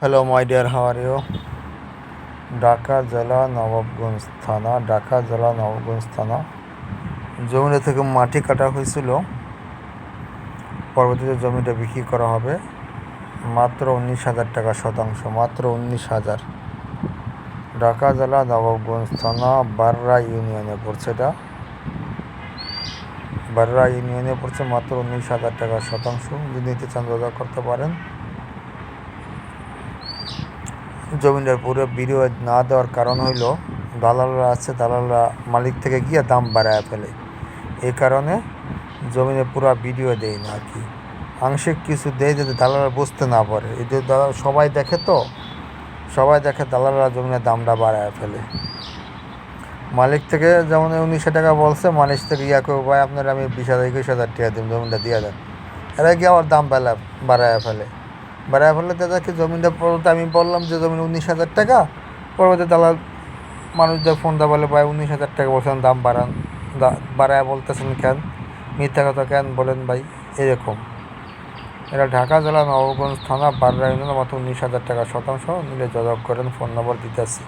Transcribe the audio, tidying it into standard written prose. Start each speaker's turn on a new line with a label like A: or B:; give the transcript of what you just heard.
A: Hello my dear, how are you? Dhaka জেলা নবাবগঞ্জ থানা জমিটা থেকে মাটি কাটা হয়েছিল। পরবর্তীতে জমিটা বিক্রি করা হবে মাত্র 19,000 টাকা শতাংশ, মাত্র 19,000। ঢাকা জেলা নবাবগঞ্জ থানা বাররা ইউনিয়নে পড়ছে, এটা বাররা ইউনিয়নে পড়ছে। মাত্র 19,000 টাকা শতাংশ। যদি নিতে চান যোগাযোগ করতে পারেন। জমিটার পুরো ভিডিও না দেওয়ার কারণ হইল দালালরা আছে, দালালরা মালিক থেকে গিয়ে দাম বাড়ায় ফেলে। এই কারণে জমিনে পুরো ভিডিও দেয় না আর কি, আংশিক কিছু দেয় যাতে দালালরা বুঝতে না পারে। এই যে সবাই দেখে, দালালরা জমিনের দামটা বাড়ায় ফেলে। মালিক থেকে যেমন 19,000 টাকা বলছে, মালিক থেকে ভাই আপনার আমি 20,000 21,000 টাকা দিন, জমিটা দিয়ে দেন। এরা গিয়ে আবার দাম বাড়ায় ফেলে। দাদাকে জমিটা পড়তে আমি বললাম যে জমিন 19,000 টাকা। পরবর্তী দালাল মানুষদের ফোন দা বলে ভাই 19,000 টাকা বলছেন, দাম বাড়ায় বলতেছেন কেন, মিথ্যা কথা কেন বলেন ভাই, এরকম। এটা ঢাকা জেলা নবাবগঞ্জ থানা বাররা ইউনিয়নের মাত্র 19,000 টাকা শতাংশ। নিলে যোগাযোগ করেন, ফোন নম্বর দিতেছি।